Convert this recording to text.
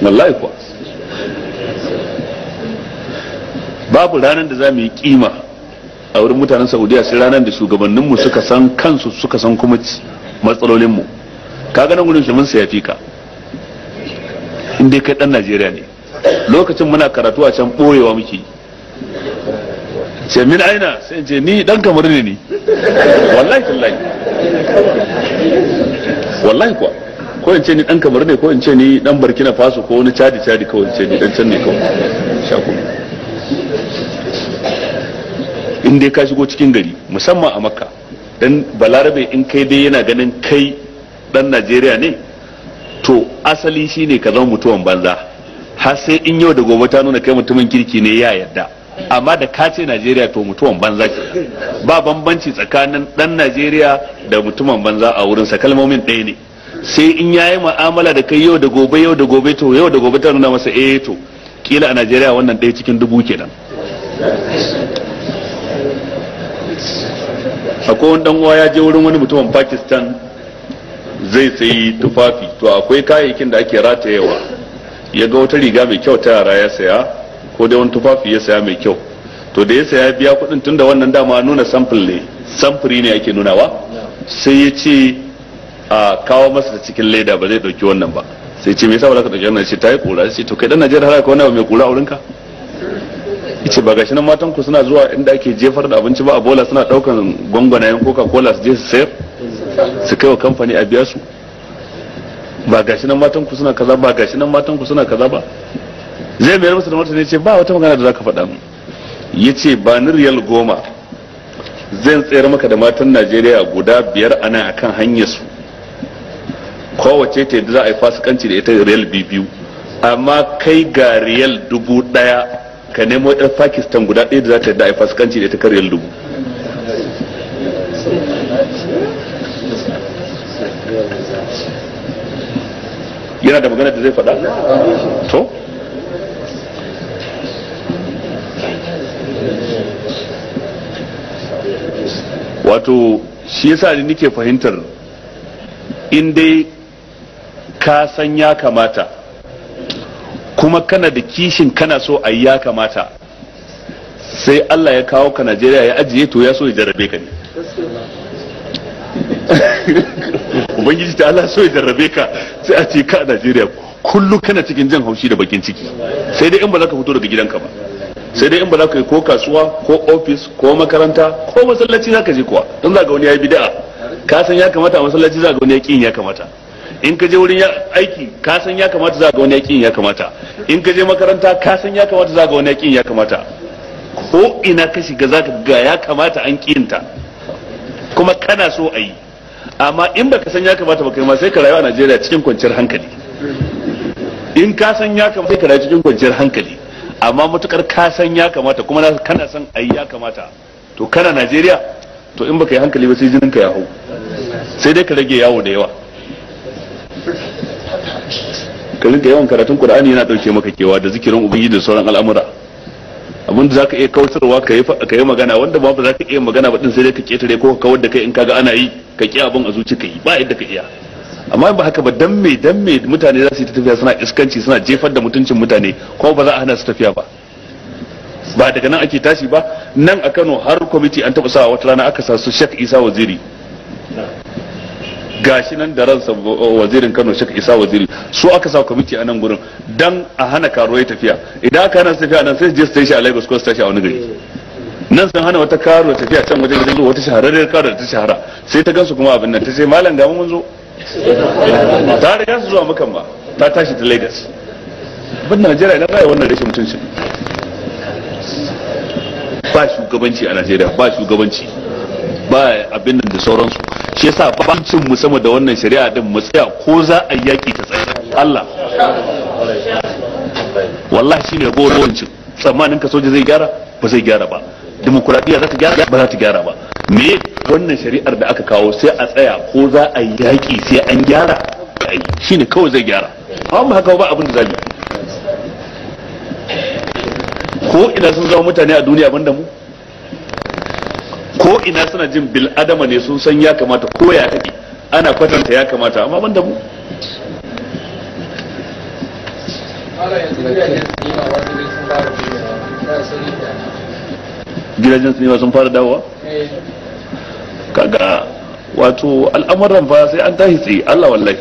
wallahi kuwa babu ranar da za mu yi kima a wurin mutanen Saudiya sai ranar da shugabanninmu suka san kansu suka san kuma matsalolinmu. Kaga nan gudun shi mun saya fika inda kai dan Najeriya ne. Lokacin muna karatu a can boyewa muke ce min aina sai ce ni dan kamar ne ni wallahi tallahi wallahi kuwa ko in ce ni dan kamar ne ko in ce ni dan Burkina Faso ko wani Chadi kawai in ce ni dan can ne kawai shaku. In dai ka shigo cikin gari musamman a Makka dan balarabe in kai dai yana ganin kai dan Najeriya ne to asali shine ka zama mutuwan banza har sai in yau da gobe ta nuna kai mutumin kirki ne ya yarda. Amma da ka ce Najeriya to mutuwan banza ke. Ba bambanci tsakanin dan Najeriya da mutumin banza a wurin sa, kalmomin ɗaya ne. Sai in yayi mu'amala da kai yau da gobe to yau da gobe ta nuna masa to kila a Najeriya wannan ɗaya cikin 1000 kenan. Akwai wani dan uwa ya je wurin wani mutumin Pakistan zai sayi tufafi, to akwai kayayyakin da ake ratayewa. Ya ga wata riga mai kyau ta yara ya saya ko dai wani tufafi ya saya mai kyau, to da ya saya biya kudin tunda wannan dama nuna samfuri ne ake nunawa, sai ya ce a kawo masa cikin leda ba zai dauki wannan ba. Sai ce me yasa ba za ka dauki wannan? Sai ta yi kura. Sai to kai dan Najeriya har ka wani abu mai kura a wurinka? Yace ba gashi nan matan ku suna zuwa inda ake jefar da abinci ba a bola suna daukan gwangwanayen Coca-Cola su je su sayar su kai wa kamfani a biya su? Ba gashi nan matan ku suna kaza ba gashi nan matan ku suna kaza ba? Zai mayar masa da martani ce ba wata magana da zaka faɗa mu. Yace ba ni riyal 10 zan tsayar maka da matan Najeriya guda 5 ana akan hanyar su, kowace ta yadda za a yi fasikanci da ita riyal 2, amma kai ga riyal 1000 ka nemo yar Pakistan guda 1 da za ta yadda a yi fasikanci da ita kan riyal 1000. Yana da magana da zai faɗa? To? Wato shi yasa ni nake fahimtar in dai ka san ya kamata kuma kana da kishin kana so a yi ya kamata, sai Allah ya kawo ka Najeriya ya ajiye to ya so ya jarrabe ka ne. Ubangiji ta Allah so ya jarrabe ka sai a ce ka a Najeriya kullu kana cikin jan haushi da bakin ciki, sai dai in ba za ka fito daga gidanka ba, sai dai in ba za ka yi ko kasuwa ko ofis ko makaranta ko masallaci za ka je kuwa, don za ga wani ya yi bid'a ka san ya kamata a masallaci za ga wani ya ƙin ya kamata, in ka je wurin aiki ka san ya kamata za ga wani ya ƙin ya kamata, in ka je makaranta ka san ya kamata za ga wani ya ƙin ya kamata, ko ina ka shiga za ka ga ya kamata an ƙinta kuma kana so a yi. Amma in baka san ya kamata ba kai ma sai ka rayu a Najeriya cikin kwanciyar hankali. In ka san ya kamata sai ka rayu cikin kwanciyar hankali, amma matukar ka san ya kamata kuma kana san ayi ya kamata to kana Najeriya, to in baka yi hankali ba sai jinin ka ya hau, sai dai ka rage yawo da yawa. Ka rinka yawan karatun Qur'ani yana dauke maka kewa da zikirin ubangiji da sauran al'amura. Abinda zaka iya kautarwa ka yi magana, wanda ba za ka iya magana ba din sai dai ka ketare ko ka kawar da kai in kaga ana yi ka ki abin a zuci ka yi ba yadda ka iya. Amma ba haka ba dan me mutane za su yi tafiya suna iskanci suna jefar da mutuncin mutane kuma ba za a hana su tafiya ba. Ba daga nan ake tashi ba. Nan a Kano har kwamiti an taɓa sa wata rana aka sa su Sheikh Isa Waziri, gashi nan da ransa wazirin Kano Sheikh Isa Waziri, su aka sa kwamiti a nan gurin dan a hana karuwai tafiya. Idan aka hana su tafiya nan sai su je su tashi a Lagos ko su tashi a wani gari. Nan sun hana wata karuwa tafiya can wajen gidan zuwa wata shahararriyar karuwa da ta shahara, sai ta gansu kuma abin nan ta ce malam ga mun zo. Ta riga su zuwa makan ba, ta tashi ta Lagos. Bin Najeriya idan raya wannan rashin mutunci. Ba shugabanci a Najeriya, ba shugabanci, ba abin nan da sauransu. Shi yasa bancin mu sama da wannan shari'a din mu tsaya ko za a yaki ta tsaya. Allah. Wallahi shine gowancin. Tsammanin ka soja zai gyara? Ba zai gyara ba. Dimokuraɗiyya za ta gyara? Ba za ta gyara ba. Me wannan shari'ar da aka kawo sai a tsaya ko za a yaki sai an gyara? Shine kawai zai gyara. Amma haka ba abin da zai. Ko ina sun zama mutane a duniya banda mu? Ko ina suna jin bil adama ne sun san ya kamata ko ya kake ana kwatanta ya kamata amma banda mu. gidajen sinima sun fara dawowa kaga wato al'amuran fa sai an tashi tsaye Allah wallahi